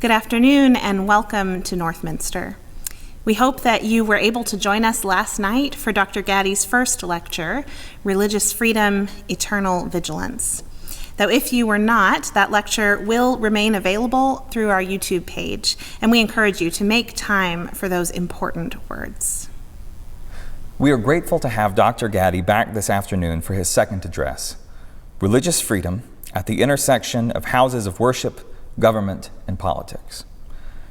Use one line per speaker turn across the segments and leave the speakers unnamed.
Good afternoon and welcome to Northminster. We hope that you were able to join us last night for Dr. Gaddy's first lecture, Religious Freedom, Eternal Vigilance. Though if you were not, that lecture will remain available through our YouTube page, and we encourage you to make time for those important words.
We are grateful to have Dr. Gaddy back this afternoon for his second address, Religious Freedom at the Intersection of Houses of Worship, Government, and Politics,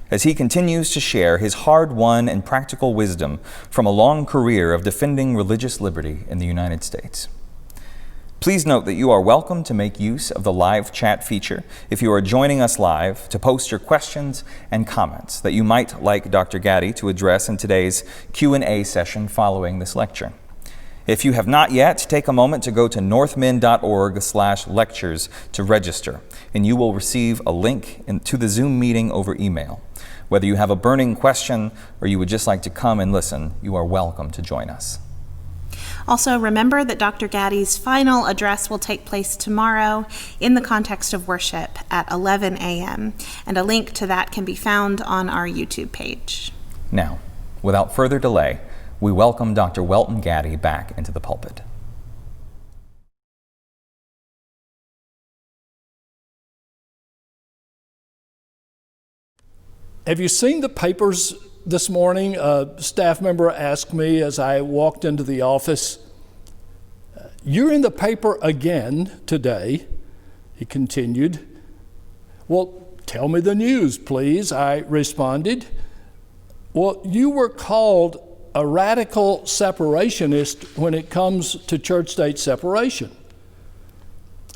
as he continues to share his hard-won and practical wisdom from a long career of defending religious liberty in the United States. Please note that you are welcome to make use of the live chat feature if you are joining us live to post your questions and comments that you might like Dr. Gaddy to address in today's Q&A session following this lecture. If you have not yet, take a moment to go to northmin.org/lectures to register, and you will receive a link to the Zoom meeting over email. Whether you have a burning question or you would just like to come and listen, you are welcome to join us.
Also, remember that Dr. Gaddy's final address will take place tomorrow in the context of worship at 11 a.m., and a link to that can be found on our YouTube page.
Now, without further delay, we welcome Dr. Welton Gaddy back into the pulpit.
Have you seen the papers this morning? A staff member asked me as I walked into the office, "You're in the paper again today," he continued. "Well, tell me the news, please," I responded. "Well, you were called a radical separationist when it comes to church-state separation."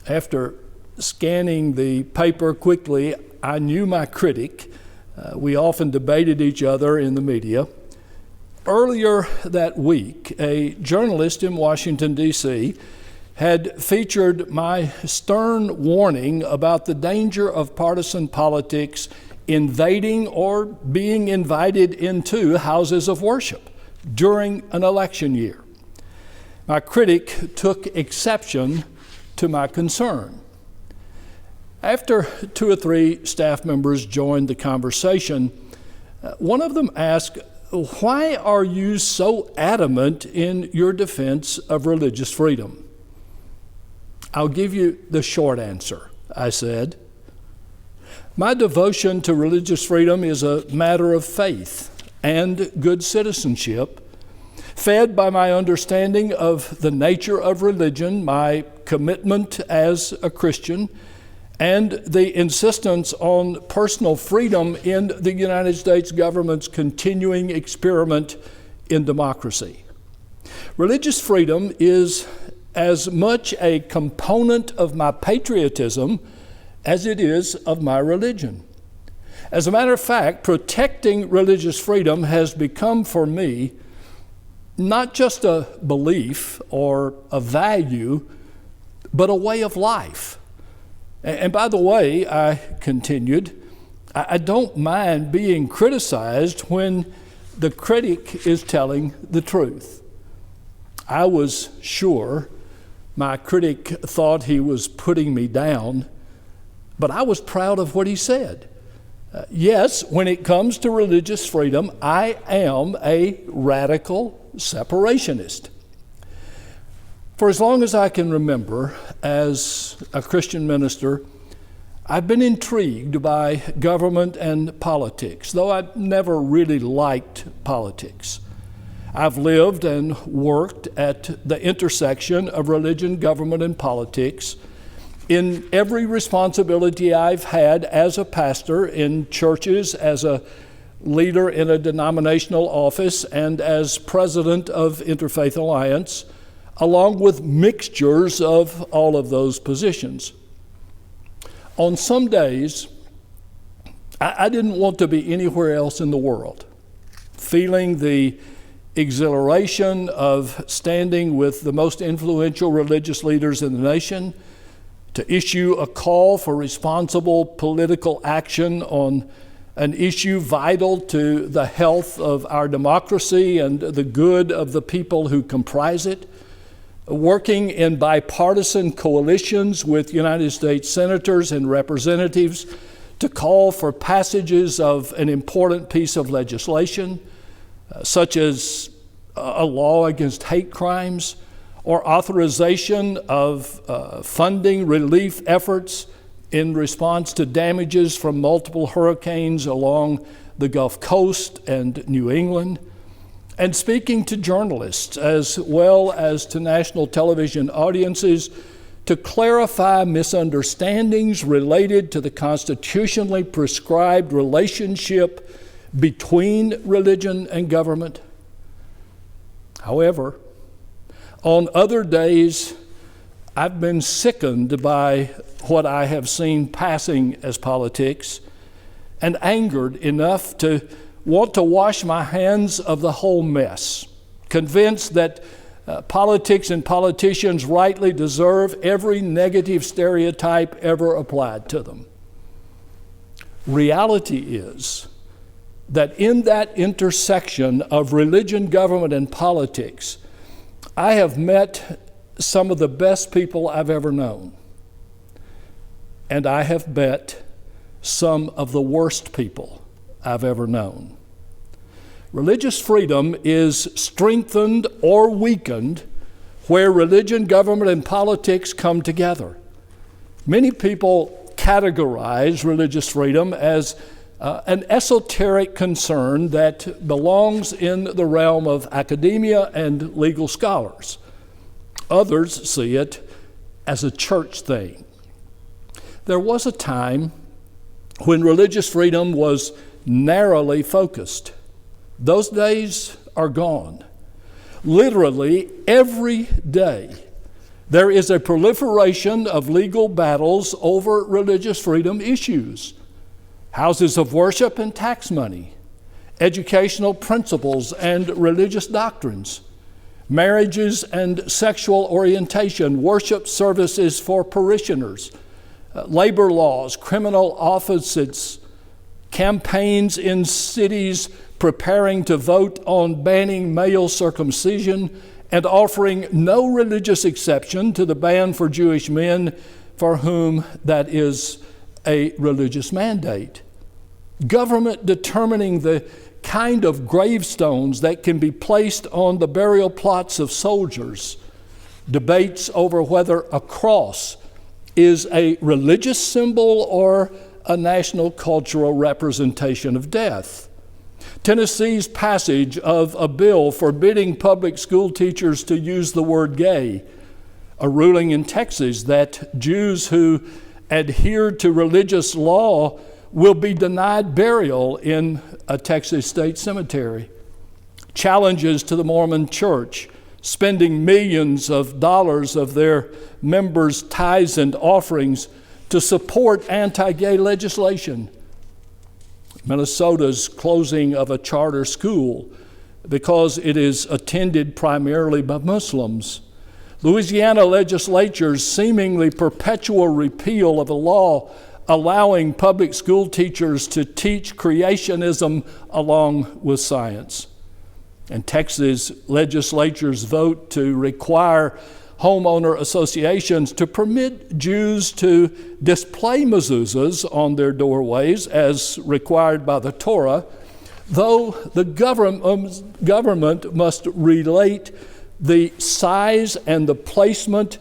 After scanning the paper quickly, I knew my critic. We often debated each other in the media. Earlier that week, a journalist in Washington, D.C., had featured my stern warning about the danger of partisan politics invading or being invited into houses of worship during an election year. My critic took exception to my concern. After 2 or 3 staff members joined the conversation, one of them asked, "Why are you so adamant in your defense of religious freedom?" "I'll give you the short answer," I said. "My devotion to religious freedom is a matter of faith and good citizenship, fed by my understanding of the nature of religion, my commitment as a Christian, and the insistence on personal freedom in the United States government's continuing experiment in democracy. Religious freedom is as much a component of my patriotism as it is of my religion. As a matter of fact, protecting religious freedom has become for me not just a belief or a value, but a way of life. And by the way," I continued, "I don't mind being criticized when the critic is telling the truth." I was sure my critic thought he was putting me down, but I was proud of what he said. Yes, when it comes to religious freedom, I am a radical separationist. For as long as I can remember, as a Christian minister, I've been intrigued by government and politics, though I've never really liked politics. I've lived and worked at the intersection of religion, government, and politics in every responsibility I've had as a pastor in churches, as a leader in a denominational office, and as president of Interfaith Alliance, along with mixtures of all of those positions. On some days, I didn't want to be anywhere else in the world, feeling the exhilaration of standing with the most influential religious leaders in the nation to issue a call for responsible political action on an issue vital to the health of our democracy and the good of the people who comprise it, working in bipartisan coalitions with United States senators and representatives to call for passages of an important piece of legislation, such as a law against hate crimes, or authorization of funding relief efforts in response to damages from multiple hurricanes along the Gulf Coast and New England, and speaking to journalists as well as to national television audiences to clarify misunderstandings related to the constitutionally prescribed relationship between religion and government. However, on other days, I've been sickened by what I have seen passing as politics and angered enough to want to wash my hands of the whole mess, convinced that politics and politicians rightly deserve every negative stereotype ever applied to them. Reality is that in that intersection of religion, government, and politics, I have met some of the best people I've ever known. And I have met some of the worst people I've ever known. Religious freedom is strengthened or weakened where religion, government, and politics come together. Many people categorize religious freedom as an esoteric concern that belongs in the realm of academia and legal scholars. Others see it as a church thing. There was a time when religious freedom was narrowly focused. Those days are gone. Literally every day, there is a proliferation of legal battles over religious freedom issues. Houses of worship and tax money, educational principles and religious doctrines, marriages and sexual orientation, worship services for parishioners, labor laws, criminal offenses, campaigns in cities preparing to vote on banning male circumcision and offering no religious exception to the ban for Jewish men for whom that is a religious mandate. Government determining the kind of gravestones that can be placed on the burial plots of soldiers. Debates over whether a cross is a religious symbol or a national cultural representation of death. Tennessee's passage of a bill forbidding public school teachers to use the word gay. A ruling in Texas that Jews who adhere to religious law will be denied burial in a Texas state cemetery. Challenges to the Mormon Church, spending millions of dollars of their members' tithes and offerings to support anti-gay legislation. Minnesota's closing of a charter school because it is attended primarily by Muslims. Louisiana legislature's seemingly perpetual repeal of a law allowing public school teachers to teach creationism along with science. And Texas legislature's vote to require homeowner associations to permit Jews to display mezuzahs on their doorways as required by the Torah, though the government must relate the size and the placement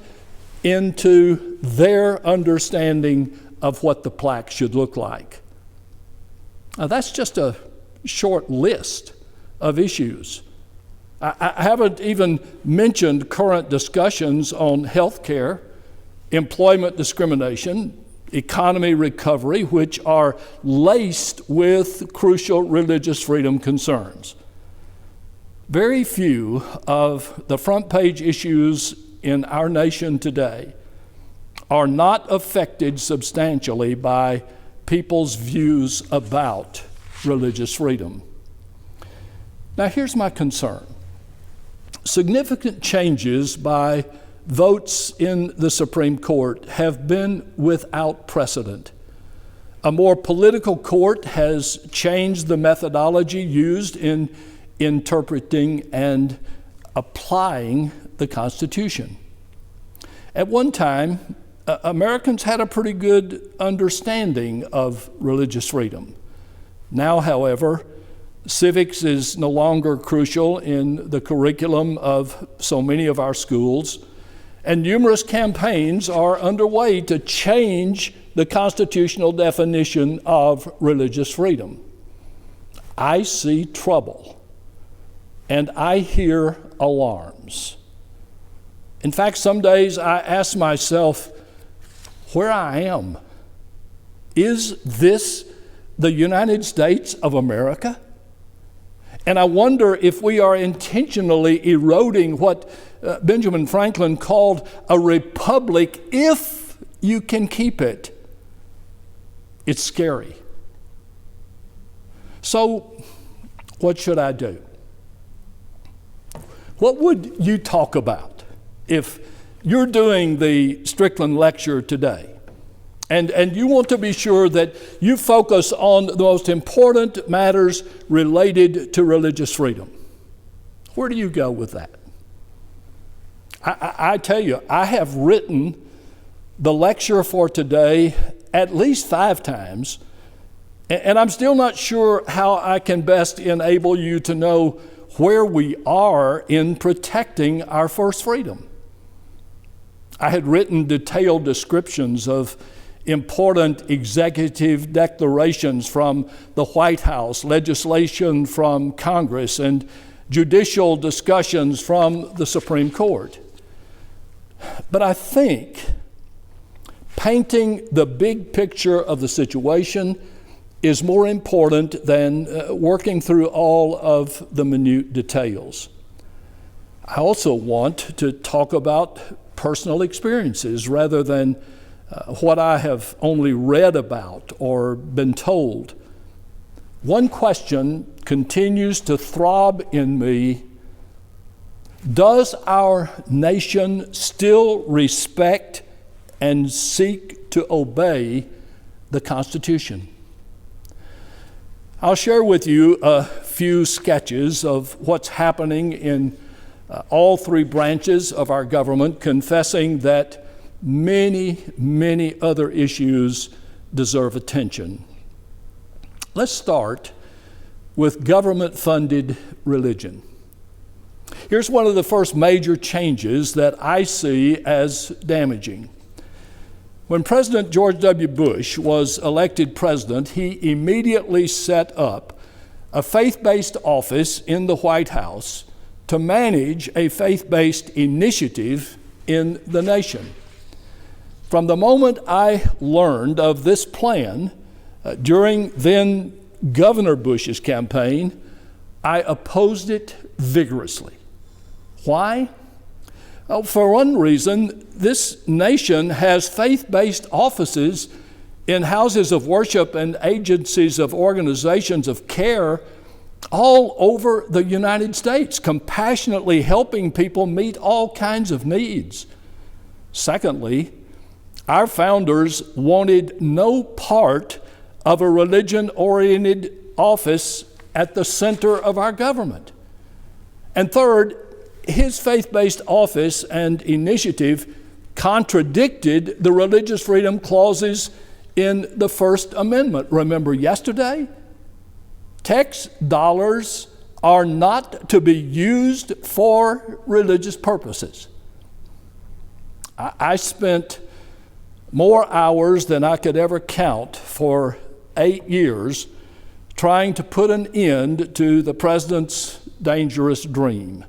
into their understanding of what the plaque should look like. Now, that's just a short list of issues. I haven't even mentioned current discussions on health care, employment discrimination, economy recovery, which are laced with crucial religious freedom concerns. Very few of the front page issues in our nation today are not affected substantially by people's views about religious freedom. Now, here's my concern. Significant changes by votes in the Supreme Court have been without precedent. A more political court has changed the methodology used in interpreting and applying the Constitution. At one time, Americans had a pretty good understanding of religious freedom. Now, however, civics is no longer crucial in the curriculum of so many of our schools, and numerous campaigns are underway to change the constitutional definition of religious freedom. I see trouble, and I hear alarms. In fact, some days I ask myself where I am. Is this the United States of America? And I wonder if we are intentionally eroding what Benjamin Franklin called a republic if you can keep it. It's scary. So, what should I do? What would you talk about if you're doing the Stricklin lecture today? And you want to be sure that you focus on the most important matters related to religious freedom. Where do you go with that? I tell you, I have written the lecture for today at least 5 times, and I'm still not sure how I can best enable you to know where we are in protecting our first freedom. I had written detailed descriptions of important executive declarations from the White House, legislation from Congress, and judicial discussions from the Supreme Court. But I think painting the big picture of the situation is more important than working through all of the minute details. I also want to talk about personal experiences rather than what I have only read about or been told. One question continues to throb in me. Does our nation still respect and seek to obey the Constitution? I'll share with you a few sketches of what's happening in all 3 branches of our government, confessing that many other issues deserve attention. Let's start with government-funded religion. Here's one of the first major changes that I see as damaging. When President George W. Bush was elected president, he immediately set up a faith-based office in the White House to manage a faith-based initiative in the nation. From the moment I learned of this plan during then Governor Bush's campaign, I opposed it vigorously. Why? Well, for one reason, this nation has faith-based offices in houses of worship and agencies of organizations of care all over the United States, compassionately helping people meet all kinds of needs. Secondly, our founders wanted no part of a religion-oriented office at the center of our government. And third, his faith-based office and initiative contradicted the religious freedom clauses in the First Amendment. Remember yesterday? Tax dollars are not to be used for religious purposes. I spent more hours than I could ever count for 8 years trying to put an end to the president's dangerous dream.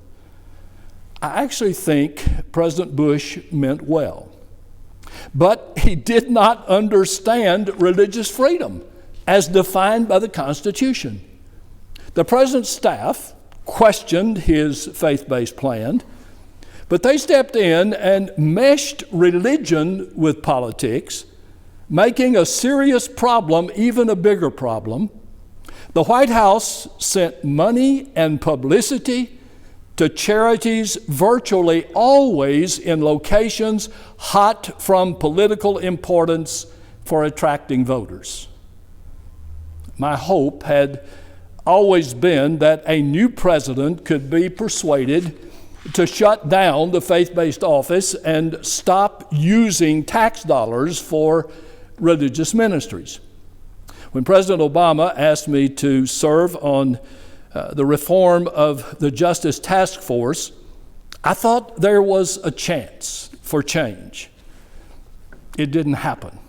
I actually think President Bush meant well, but he did not understand religious freedom as defined by the Constitution. The president's staff questioned his faith-based plan, but they stepped in and meshed religion with politics, making a serious problem even a bigger problem. The White House sent money and publicity to charities virtually always in locations hot from political importance for attracting voters. My hope had always been that a new president could be persuaded to shut down the faith-based office and stop using tax dollars for religious ministries. When President Obama asked me to serve on the reform of the Justice Task Force, I thought there was a chance for change. It didn't happen.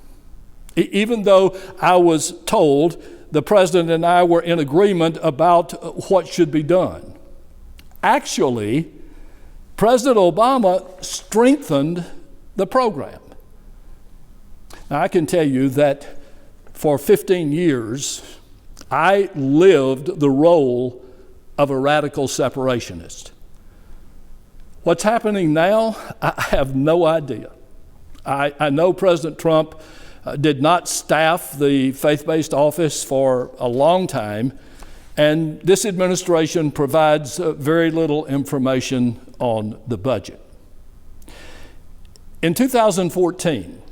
Even though I was told the President and I were in agreement about what should be done. Actually, President Obama strengthened the program. Now, I can tell you that for 15 years, I lived the role of a radical separationist. What's happening now, I have no idea. I know President Trump did not staff the faith-based office for a long time, and this administration provides very little information on the budget. In 2014,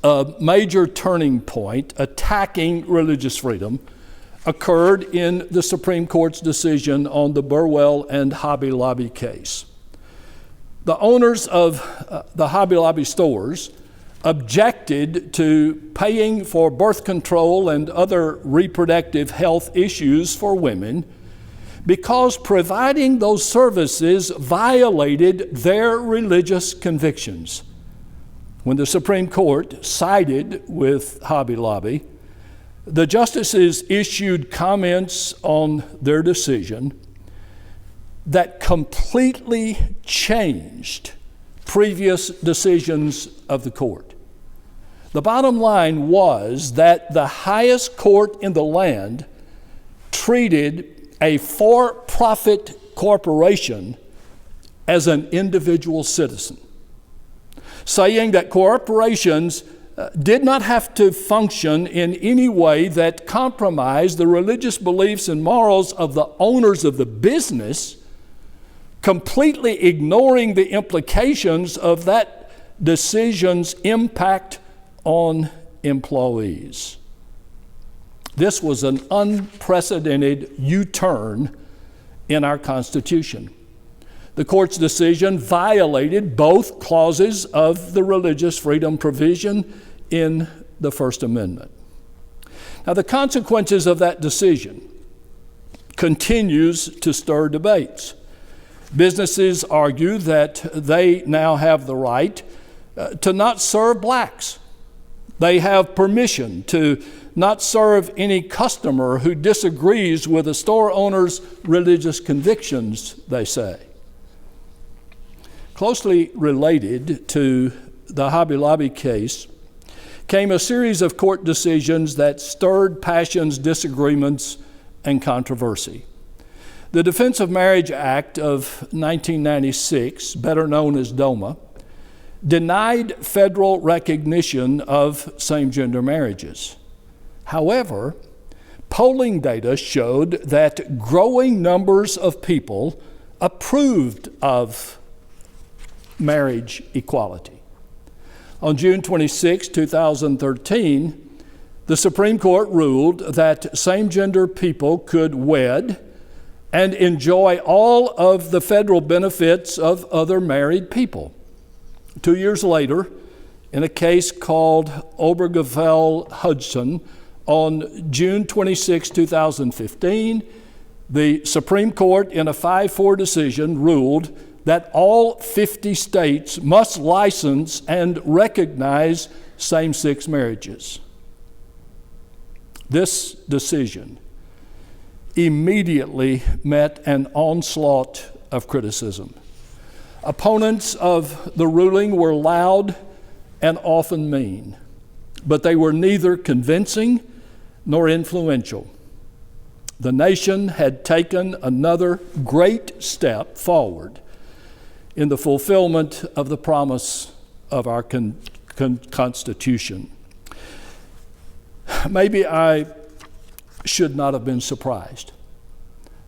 a major turning point attacking religious freedom occurred in the Supreme Court's decision on the Burwell and Hobby Lobby case. The owners of the Hobby Lobby stores objected to paying for birth control and other reproductive health issues for women because providing those services violated their religious convictions. When the Supreme Court sided with Hobby Lobby, the justices issued comments on their decision that completely changed previous decisions of the court. The bottom line was that the highest court in the land treated a for-profit corporation as an individual citizen, saying that corporations did not have to function in any way that compromised the religious beliefs and morals of the owners of the business, completely ignoring the implications of that decision's impact on employees. This was an unprecedented U-turn in our Constitution. The court's decision violated both clauses of the religious freedom provision in the First Amendment. Now, the consequences of that decision continues to stir debates. Businesses argue that they now have the right to not serve blacks. They have permission to not serve any customer who disagrees with a store owner's religious convictions, they say. Closely related to the Hobby Lobby case came a series of court decisions that stirred passions, disagreements, and controversy. The Defense of Marriage Act of 1996, better known as DOMA, denied federal recognition of same-gender marriages. However, polling data showed that growing numbers of people approved of marriage equality. On June 26, 2013, the Supreme Court ruled that same-gender people could wed and enjoy all of the federal benefits of other married people. 2 years later, in a case called Obergefell-Hudson, on June 26, 2015, the Supreme Court, in a 5-4 decision, ruled that all 50 states must license and recognize same-sex marriages. This decision immediately met an onslaught of criticism. Opponents of the ruling were loud and often mean, but they were neither convincing nor influential. The nation had taken another great step forward in the fulfillment of the promise of our Constitution. Maybe I should not have been surprised.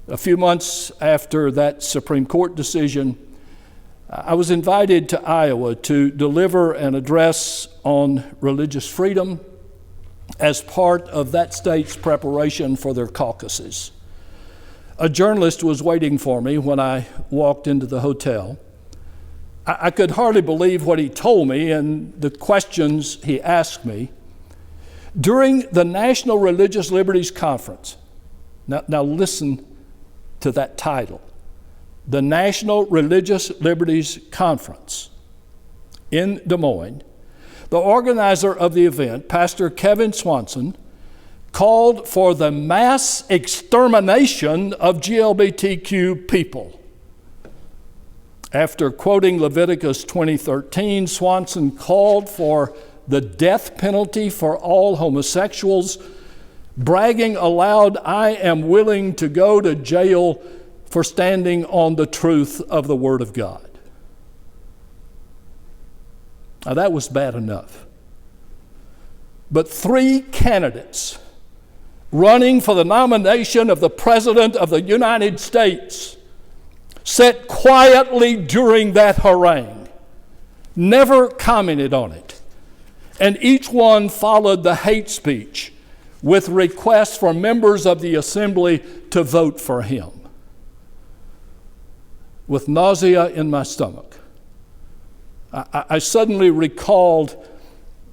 A few months after that Supreme Court decision, I was invited to Iowa to deliver an address on religious freedom as part of that state's preparation for their caucuses. A journalist was waiting for me when I walked into the hotel. I could hardly believe what he told me and the questions he asked me. During the National Religious Liberties Conference, now listen to that title, the National Religious Liberties Conference in Des Moines, the organizer of the event, Pastor Kevin Swanson, called for the mass extermination of GLBTQ people. After quoting Leviticus 20:13, Swanson called for the death penalty for all homosexuals, bragging aloud, "I am willing to go to jail for standing on the truth of the Word of God." Now that was bad enough. But 3 candidates running for the nomination of the President of the United States sat quietly during that harangue, never commented on it, and each one followed the hate speech with requests for members of the assembly to vote for him. With nausea in my stomach, I suddenly recalled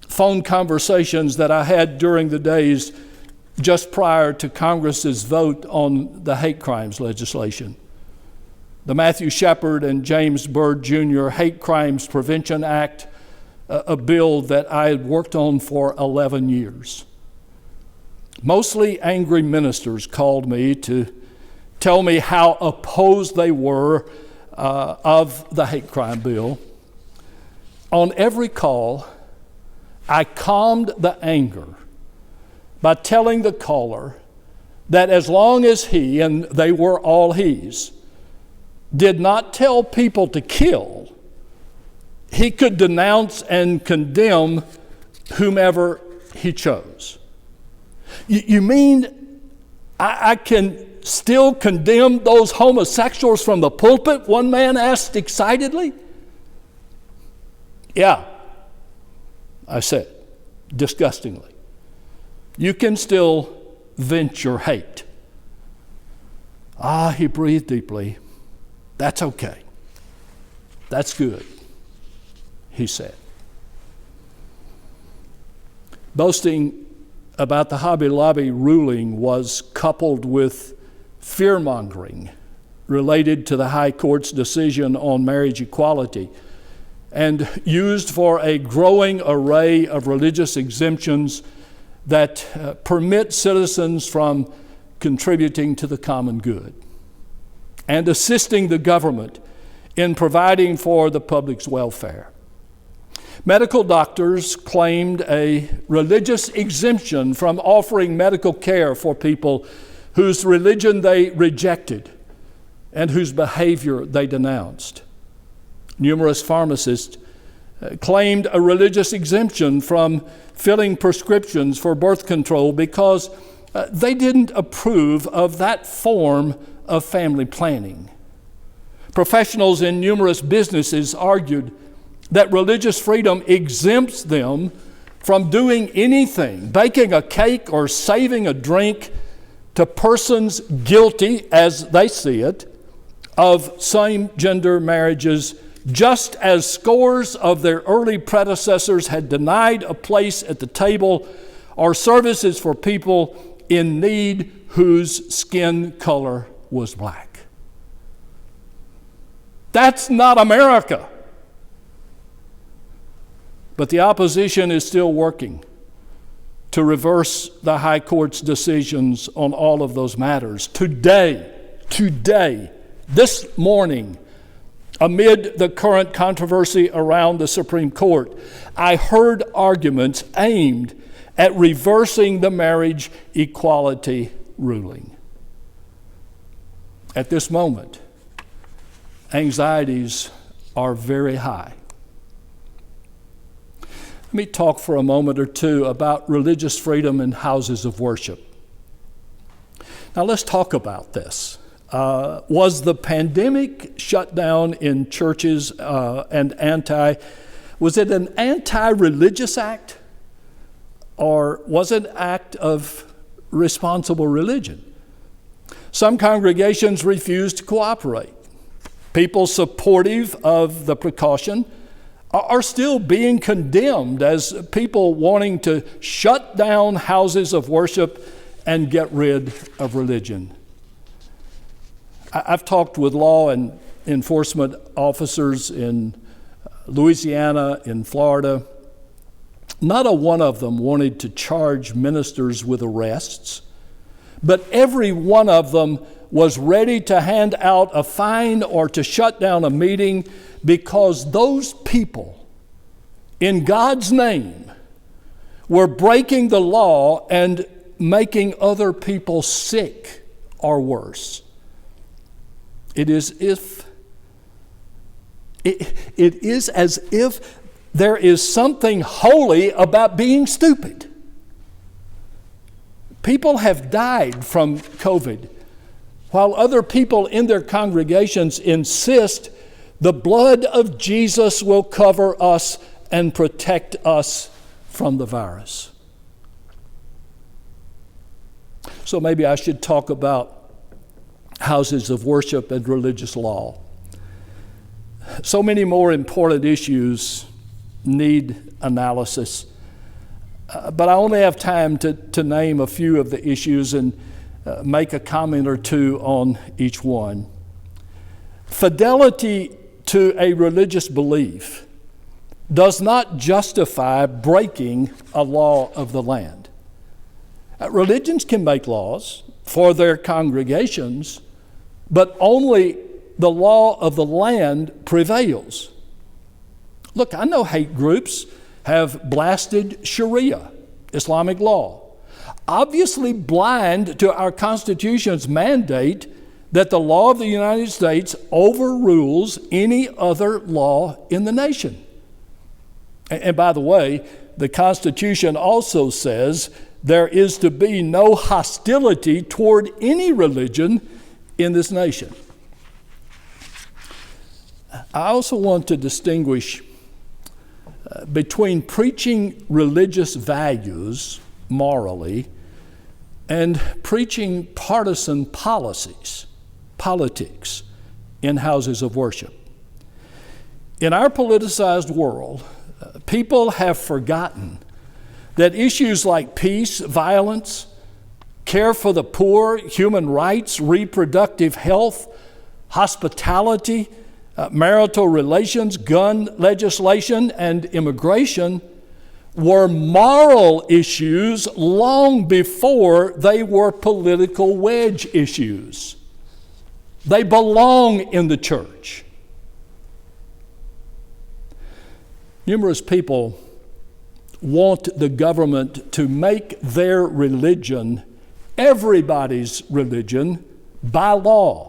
phone conversations that I had during the days just prior to Congress's vote on the hate crimes legislation. The Matthew Shepard and James Byrd Jr. Hate Crimes Prevention Act, a bill that I had worked on for 11 years. Mostly angry ministers called me to tell me how opposed they were of the hate crime bill. On every call, I calmed the anger by telling the caller that as long as he, and they were all he's, did not tell people to kill, he could denounce and condemn whomever he chose. You mean I can still condemn those homosexuals from the pulpit? One man asked excitedly. Yeah, I said, disgustingly. You can still vent your hate. He breathed deeply. That's okay. That's good, he said. Boasting about the Hobby Lobby ruling was coupled with fear-mongering related to the High Court's decision on marriage equality and used for a growing array of religious exemptions that permit citizens from contributing to the common good and assisting the government in providing for the public's welfare. Medical doctors claimed a religious exemption from offering medical care for people whose religion they rejected and whose behavior they denounced. Numerous pharmacists claimed a religious exemption from filling prescriptions for birth control because they didn't approve of that form of family planning. Professionals in numerous businesses argued that religious freedom exempts them from doing anything, baking a cake or saving a drink, to persons guilty, as they see it, of same-gender marriages, just as scores of their early predecessors had denied a place at the table or services for people in need whose skin color was black. That's not America. But the opposition is still working to reverse the High Court's decisions on all of those matters. Today, this morning, amid the current controversy around the Supreme Court, I heard arguments aimed at reversing the marriage equality ruling. At this moment, anxieties are very high. Let me talk for a moment or two about religious freedom in houses of worship. Now let's talk about this. Was the pandemic shutdown in churches was it an anti-religious act, or was it an act of responsible religion? Some congregations refuse to cooperate. People supportive of the precaution are still being condemned as people wanting to shut down houses of worship and get rid of religion. I've talked with law and enforcement officers in Louisiana, in Florida. Not a one of them wanted to charge ministers with arrests, but every one of them was ready to hand out a fine or to shut down a meeting because those people, in God's name, were breaking the law and making other people sick or worse. It is as if there is something holy about being stupid. People have died from COVID, while other people in their congregations insist the blood of Jesus will cover us and protect us from the virus. So maybe I should talk about houses of worship and religious law. So many more important issues need analysis, but I only have time to name a few of the issues and make a comment or two on each one. Fidelity to a religious belief does not justify breaking a law of the land. Religions can make laws for their congregations, but only the law of the land prevails. Look, I know hate groups have blasted Sharia, Islamic law, obviously blind to our Constitution's mandate that the law of the United States overrules any other law in the nation. And by the way, the Constitution also says there is to be no hostility toward any religion in this nation. I also want to distinguish between preaching religious values morally and preaching partisan politics in houses of worship. In our politicized world, people have forgotten that issues like peace, violence, care for the poor, human rights, reproductive health, hospitality, marital relations, gun legislation, and immigration were moral issues long before they were political wedge issues. They belong in the church. Numerous people want the government to make their religion everybody's religion by law.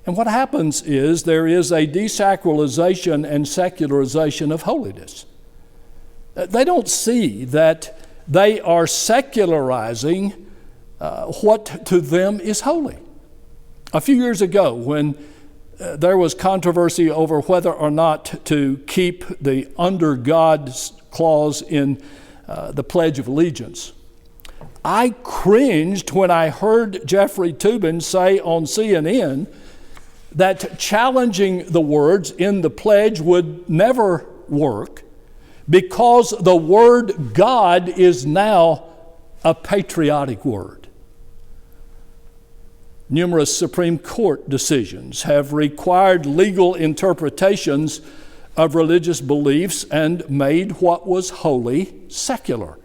And what happens is there is a desacralization and secularization of holiness. They don't see that they are secularizing what to them is holy. A few years ago, when there was controversy over whether or not to keep the under God's clause in the Pledge of Allegiance, I cringed when I heard Jeffrey Toobin say on CNN that challenging the words in the pledge would never work because the word God is now a patriotic word. Numerous Supreme Court decisions have required legal interpretations of religious beliefs and made what was holy secular.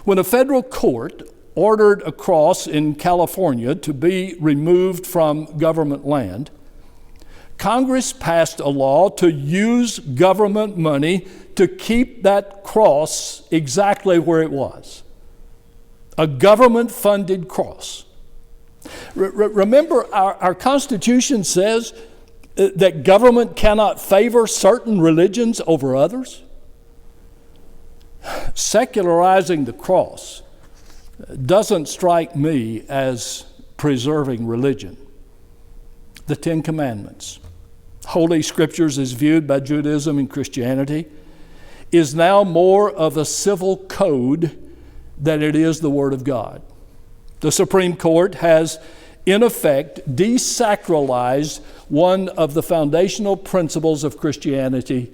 When a federal court ordered a cross in California to be removed from government land, Congress passed a law to use government money to keep that cross exactly where it was. A government-funded cross. Remember, our Constitution says that government cannot favor certain religions over others. Secularizing the cross doesn't strike me as preserving religion. The Ten Commandments, Holy Scriptures as viewed by Judaism and Christianity, is now more of a civil code than it is the Word of God. The Supreme Court has, in effect, desacralized one of the foundational principles of Christianity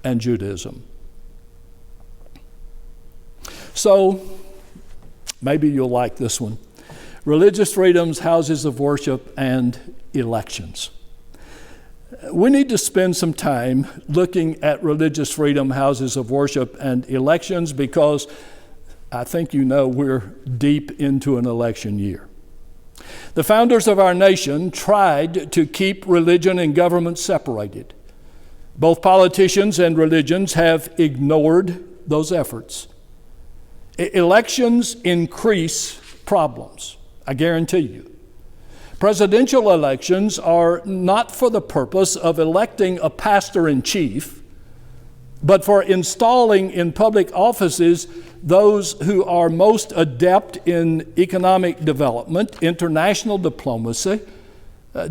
and Judaism. So, maybe you'll like this one. Religious freedoms, houses of worship, and elections. We need to spend some time looking at religious freedom, houses of worship, and elections because I think you know we're deep into an election year. The founders of our nation tried to keep religion and government separated. Both politicians and religions have ignored those efforts. Elections increase problems, I guarantee you. Presidential elections are not for the purpose of electing a pastor-in-chief, but for installing in public offices those who are most adept in economic development, international diplomacy,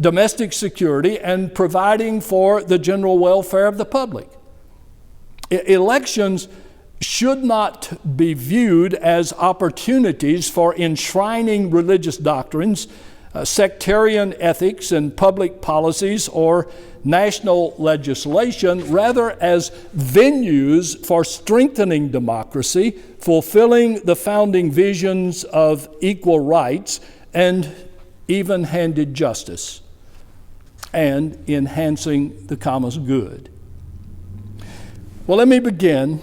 domestic security, and providing for the general welfare of the public. Elections should not be viewed as opportunities for enshrining religious doctrines, sectarian ethics and public policies, or national legislation, rather as venues for strengthening democracy, fulfilling the founding visions of equal rights and even-handed justice, and enhancing the common good. Well, let me begin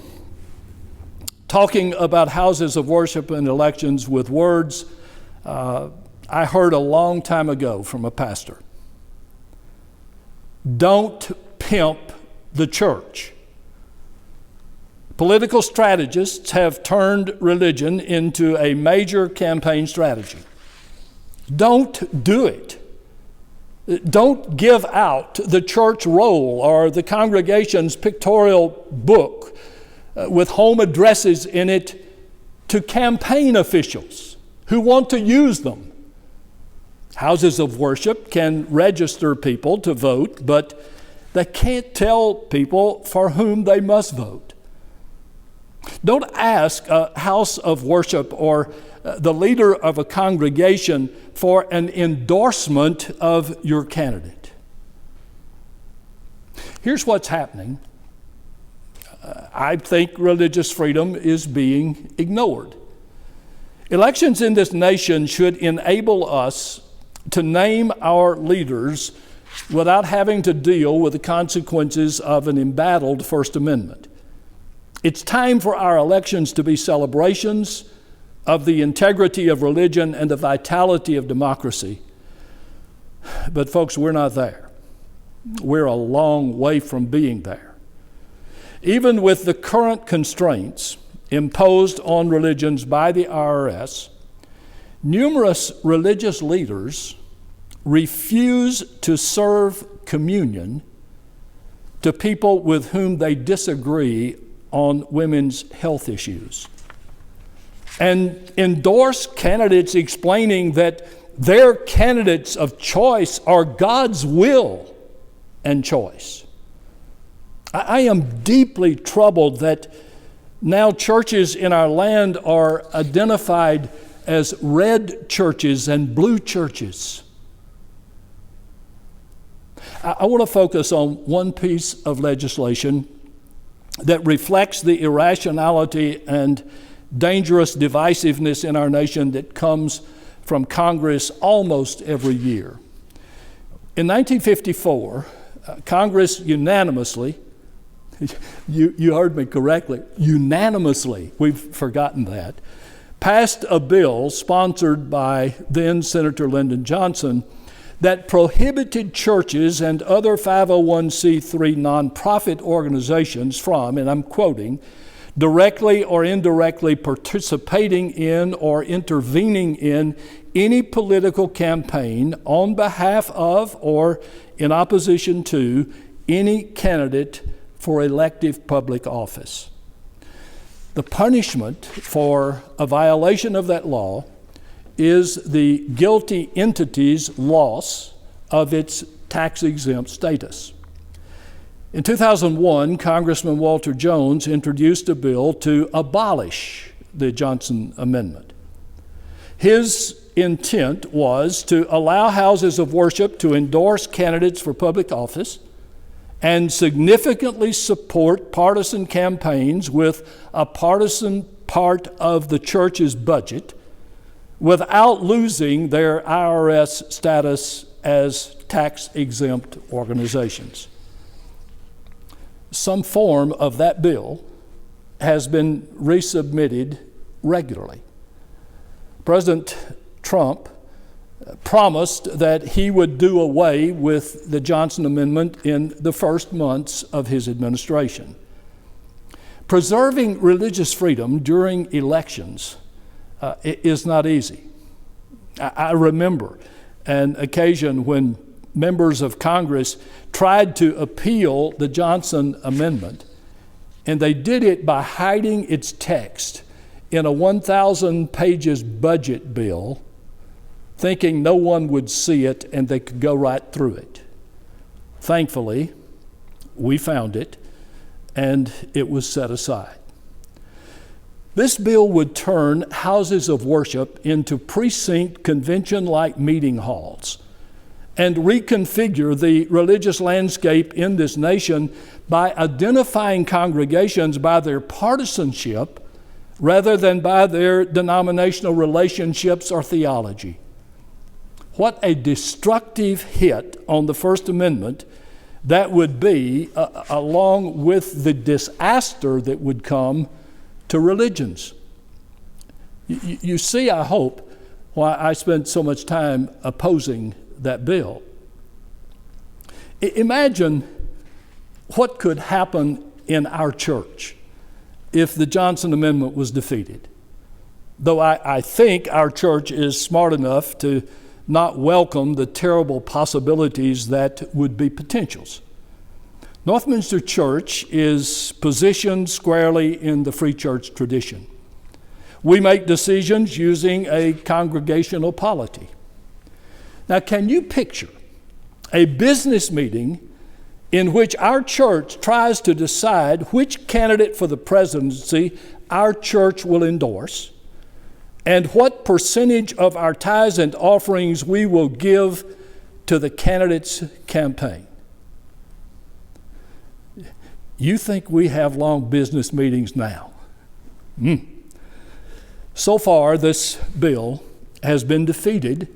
talking about houses of worship and elections with words I heard a long time ago from a pastor. Don't pimp the church. Political strategists have turned religion into a major campaign strategy. Don't do it. Don't give out the church roll or the congregation's pictorial book with home addresses in it to campaign officials who want to use them. Houses of worship can register people to vote, but they can't tell people for whom they must vote. Don't ask a house of worship or the leader of a congregation for an endorsement of your candidate. Here's what's happening. I think religious freedom is being ignored. Elections in this nation should enable us to name our leaders without having to deal with the consequences of an embattled First Amendment. It's time for our elections to be celebrations of the integrity of religion and the vitality of democracy. But folks, we're not there. We're a long way from being there. Even with the current constraints imposed on religions by the IRS, numerous religious leaders refuse to serve communion to people with whom they disagree on women's health issues, and endorse candidates explaining that their candidates of choice are God's will and choice. I am deeply troubled that now churches in our land are identified as red churches and blue churches. I want to focus on one piece of legislation that reflects the irrationality and dangerous divisiveness in our nation that comes from Congress almost every year. In 1954, Congress unanimously, you heard me correctly, unanimously, we've forgotten that, passed a bill sponsored by then Senator Lyndon Johnson that prohibited churches and other 501c3 nonprofit organizations from, and I'm quoting, directly or indirectly participating in or intervening in any political campaign on behalf of or in opposition to any candidate for elective public office. The punishment for a violation of that law is the guilty entity's loss of its tax-exempt status. In 2001, Congressman Walter Jones introduced a bill to abolish the Johnson Amendment. His intent was to allow houses of worship to endorse candidates for public office and significantly support partisan campaigns with a partisan part of the church's budget without losing their IRS status as tax-exempt organizations. Some form of that bill has been resubmitted regularly. President Trump promised that he would do away with the Johnson Amendment in the first months of his administration. Preserving religious freedom during elections is not easy. I remember an occasion when members of Congress tried to appeal the Johnson Amendment, and they did it by hiding its text in a 1,000 pages budget bill, thinking no one would see it and they could go right through it. Thankfully, we found it, and it was set aside. This bill would turn houses of worship into precinct convention-like meeting halls and reconfigure the religious landscape in this nation by identifying congregations by their partisanship rather than by their denominational relationships or theology. What a destructive hit on the First Amendment that would be, along with the disaster that would come to religions. You see, I hope, why I spent so much time opposing that bill. Imagine what could happen in our church if the Johnson Amendment was defeated. Though I think our church is smart enough to not welcome the terrible possibilities that would be potentials. Northminster Church is positioned squarely in the free church tradition. We make decisions using a congregational polity. Now, can you picture a business meeting in which our church tries to decide which candidate for the presidency our church will endorse and what percentage of our tithes and offerings we will give to the candidate's campaign? You think we have long business meetings now? So far, this bill has been defeated,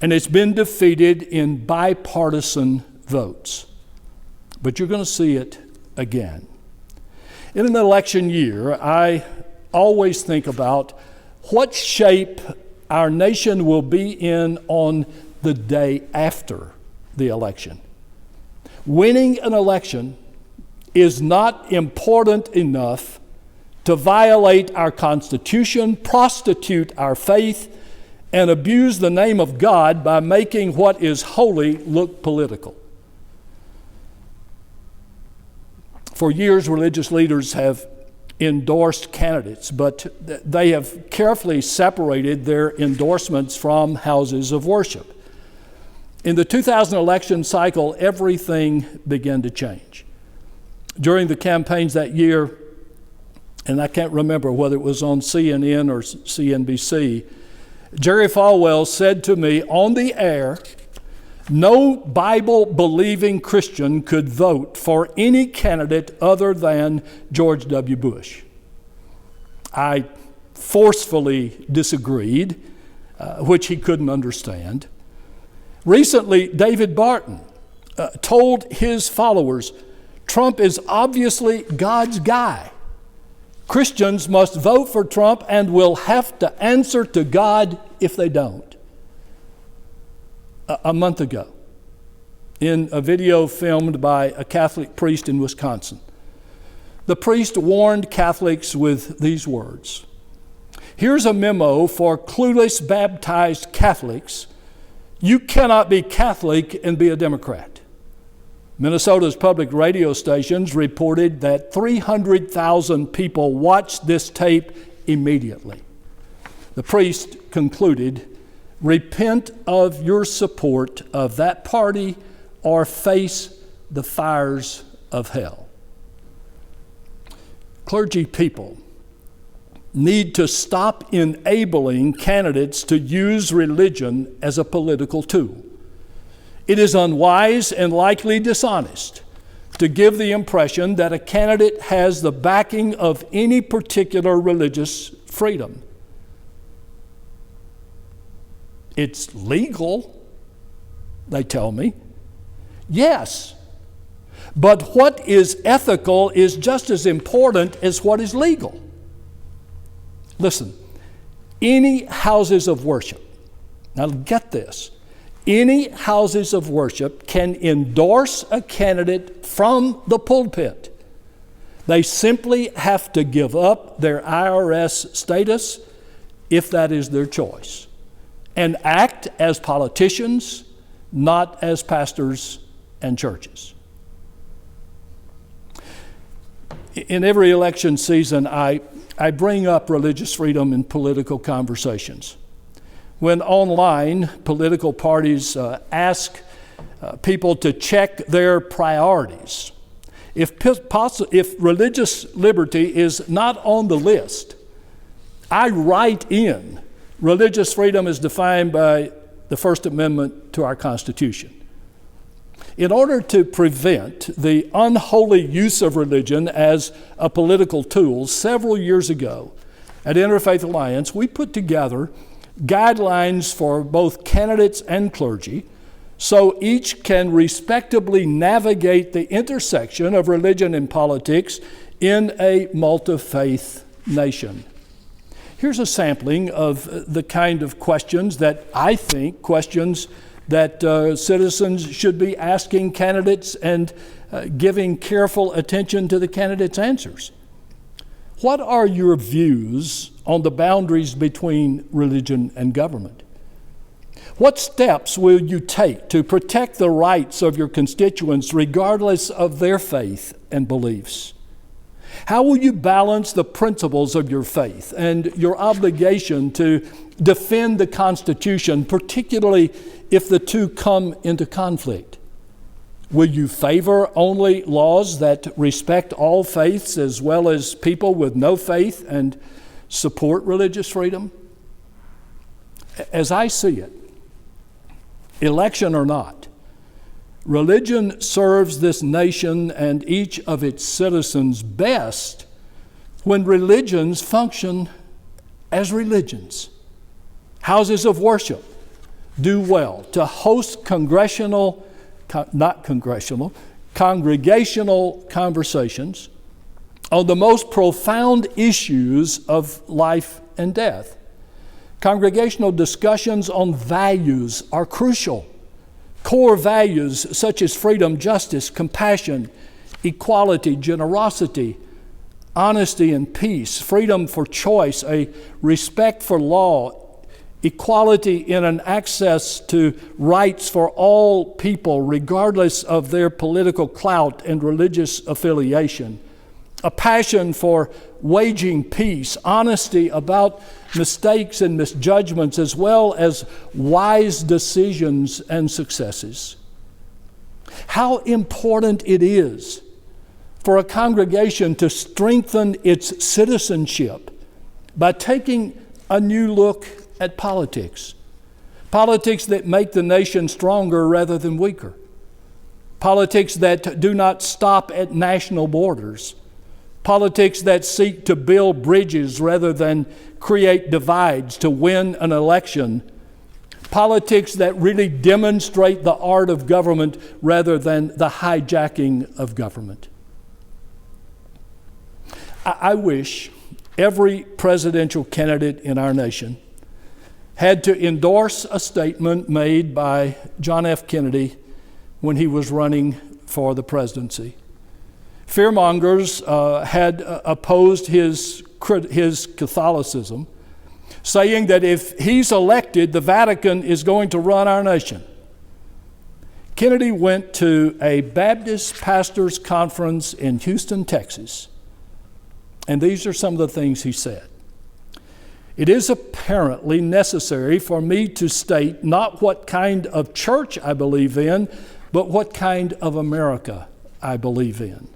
and it's been defeated in bipartisan votes. But you're going to see it again. In an election year, I always think about what shape our nation will be in on the day after the election. Winning an election is not important enough to violate our Constitution, prostitute our faith, and abuse the name of God by making what is holy look political. For years, religious leaders have endorsed candidates, but they have carefully separated their endorsements from houses of worship. In the 2000 election cycle, everything began to change. During the campaigns that year, and I can't remember whether it was on CNN or CNBC, Jerry Falwell said to me on the air, no Bible-believing Christian could vote for any candidate other than George W. Bush. I forcefully disagreed, which he couldn't understand. Recently, David Barton told his followers, Trump is obviously God's guy. Christians must vote for Trump and will have to answer to God if they don't. A month ago, in a video filmed by a Catholic priest in Wisconsin, the priest warned Catholics with these words. Here's a memo for clueless baptized Catholics. You cannot be Catholic and be a Democrat. Minnesota's public radio stations reported that 300,000 people watched this tape immediately. The priest concluded, repent of your support of that party or face the fires of hell. Clergy people need to stop enabling candidates to use religion as a political tool. It is unwise and likely dishonest to give the impression that a candidate has the backing of any particular religious freedom. It's legal, they tell me. Yes, but what is ethical is just as important as what is legal. Listen, any houses of worship, now get this, any houses of worship can endorse a candidate from the pulpit. They simply have to give up their IRS status if that is their choice, and act as politicians, not as pastors and churches. In every election season, I bring up religious freedom in political conversations. When online political parties ask people to check their priorities, if religious liberty is not on the list, I write in religious freedom is defined by the First Amendment to our Constitution. In order to prevent the unholy use of religion as a political tool, several years ago at Interfaith Alliance, we put together guidelines for both candidates and clergy so each can respectably navigate the intersection of religion and politics in a multi-faith nation. Here's a sampling of the kind of questions that I think citizens should be asking candidates and giving careful attention to the candidates' answers. What are your views on the boundaries between religion and government? What steps will you take to protect the rights of your constituents regardless of their faith and beliefs? How will you balance the principles of your faith and your obligation to defend the Constitution, particularly if the two come into conflict? Will you favor only laws that respect all faiths as well as people with no faith and support religious freedom? As I see it, election or not, religion serves this nation and each of its citizens best when religions function as religions. Houses of worship do well to host congregational conversations on the most profound issues of life and death. Congregational discussions on values are crucial. Core values such as freedom, justice, compassion, equality, generosity, honesty and peace, freedom for choice, a respect for law, equality in an access to rights for all people regardless of their political clout and religious affiliation, a passion for waging peace, honesty about mistakes and misjudgments, as well as wise decisions and successes. How important it is for a congregation to strengthen its citizenship by taking a new look at politics. Politics that make the nation stronger rather than weaker. Politics that do not stop at national borders. Politics that seek to build bridges rather than create divides to win an election. Politics that really demonstrate the art of government rather than the hijacking of government. I wish every presidential candidate in our nation had to endorse a statement made by John F. Kennedy when he was running for the presidency. Fearmongers had opposed his Catholicism, saying that if he's elected, the Vatican is going to run our nation. Kennedy went to a Baptist pastors' conference in Houston, Texas, and these are some of the things he said. It is apparently necessary for me to state not what kind of church I believe in, but what kind of America I believe in.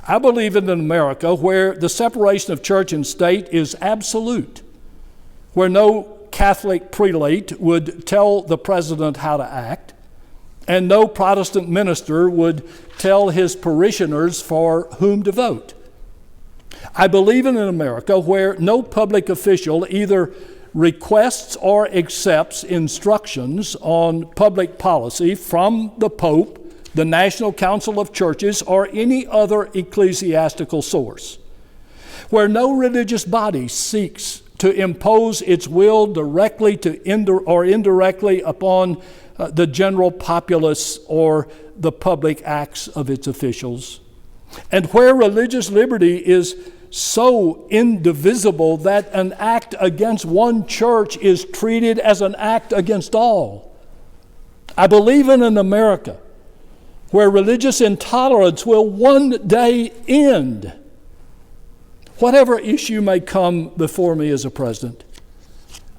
I believe in an America where the separation of church and state is absolute, where no Catholic prelate would tell the president how to act, and no Protestant minister would tell his parishioners for whom to vote. I believe in an America where no public official either requests or accepts instructions on public policy from the Pope, the National Council of Churches, or any other ecclesiastical source, where no religious body seeks to impose its will directly or indirectly upon the general populace or the public acts of its officials, and where religious liberty is so indivisible that an act against one church is treated as an act against all. I believe in an America where religious intolerance will one day end. Whatever issue may come before me as a president,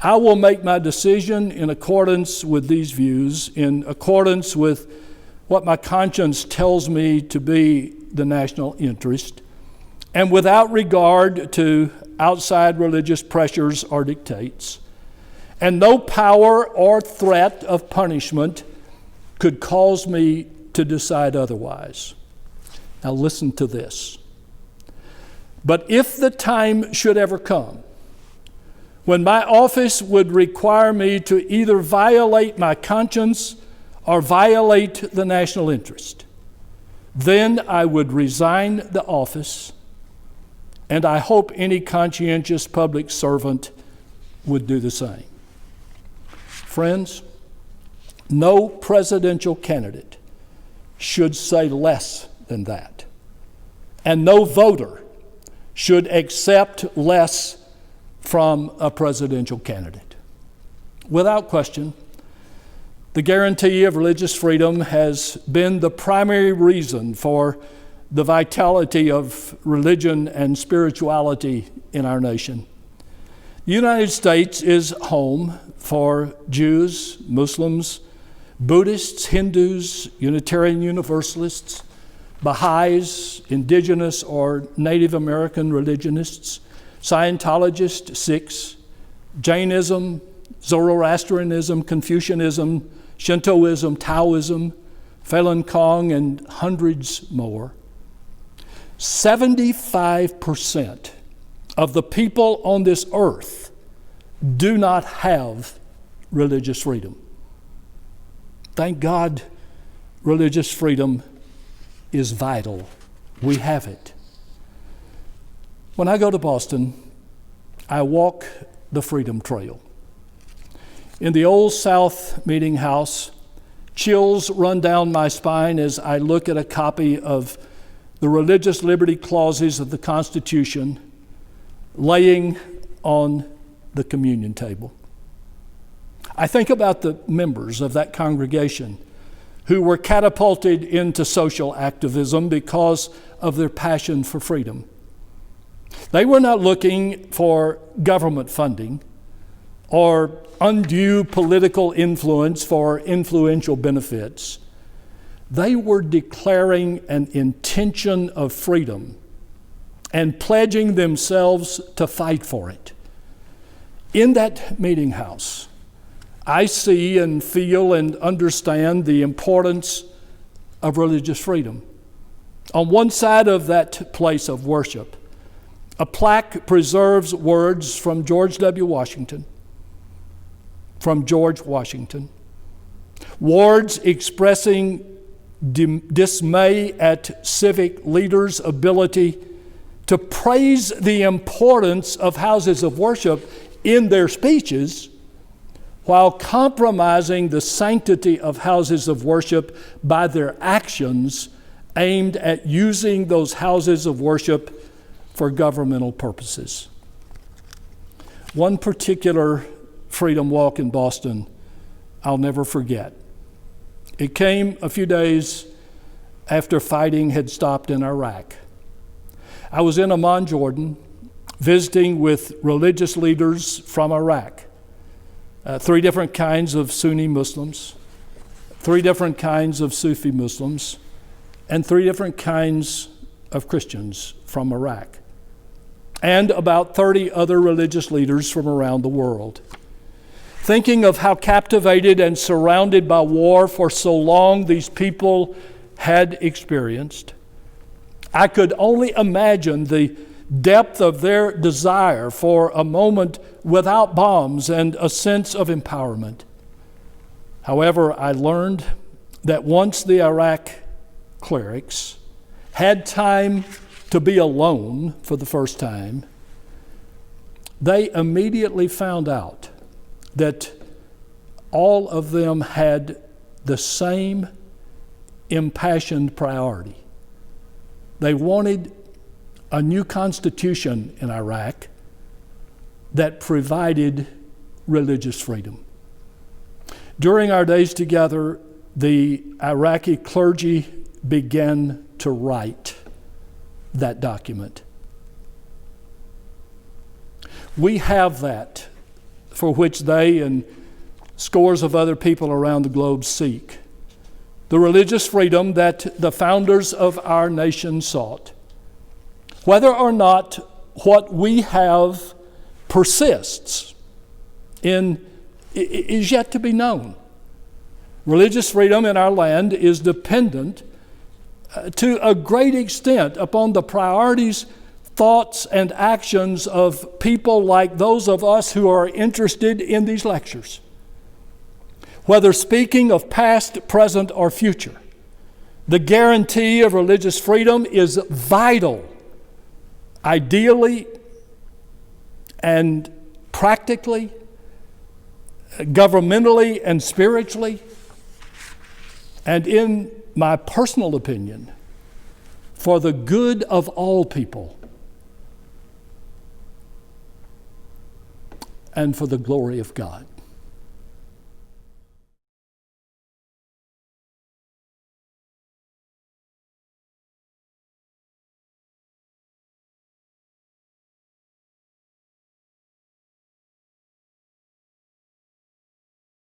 I will make my decision in accordance with these views, in accordance with what my conscience tells me to be the national interest, and without regard to outside religious pressures or dictates. And no power or threat of punishment could cause me to decide otherwise. Now listen to this. But if the time should ever come when my office would require me to either violate my conscience or violate the national interest, then I would resign the office, and I hope any conscientious public servant would do the same. Friends, no presidential candidate should say less than that, and no voter should accept less from a presidential candidate. Without question, the guarantee of religious freedom has been the primary reason for the vitality of religion and spirituality in our nation. The United States is home for Jews, Muslims, Buddhists, Hindus, Unitarian Universalists, Baha'is, indigenous or Native American religionists, Scientologists, Sikhs, Jainism, Zoroastrianism, Confucianism, Shintoism, Taoism, Falun Gong, and hundreds more. 75% of the people on this earth do not have religious freedom. Thank God, religious freedom is vital. We have it. When I go to Boston, I walk the Freedom Trail. In the Old South Meeting House, chills run down my spine as I look at a copy of the religious liberty clauses of the Constitution laying on the communion table. I think about the members of that congregation who were catapulted into social activism because of their passion for freedom. They were not looking for government funding or undue political influence for influential benefits. They were declaring an intention of freedom and pledging themselves to fight for it. In that meeting house, I see and feel and understand the importance of religious freedom. On one side of that place of worship, a plaque preserves words from George Washington, words expressing dismay at civic leaders' ability to praise the importance of houses of worship in their speeches while compromising the sanctity of houses of worship by their actions aimed at using those houses of worship for governmental purposes. One particular freedom walk in Boston I'll never forget. It came a few days after fighting had stopped in Iraq. I was in Amman, Jordan, visiting with religious leaders from Iraq. 3 different kinds of Sunni Muslims, 3 different kinds of Sufi Muslims, and 3 different kinds of Christians from Iraq, and about 30 other religious leaders from around the world. Thinking of how captivated and surrounded by war for so long these people had experienced, I could only imagine the depth of their desire for a moment without bombs and a sense of empowerment. However, I learned that once the Iraq clerics had time to be alone for the first time, they immediately found out that all of them had the same impassioned priority. They wanted a new constitution in Iraq that provided religious freedom. During our days together, the Iraqi clergy began to write that document. We have that for which they and scores of other people around the globe seek. The religious freedom that the founders of our nation sought. Whether or not what we have persists is yet to be known. Religious freedom in our land is dependent to a great extent upon the priorities, thoughts, and actions of people like those of us who are interested in these lectures. Whether speaking of past, present, or future, the guarantee of religious freedom is vital, ideally and practically, governmentally and spiritually, and in my personal opinion, for the good of all people and for the glory of God.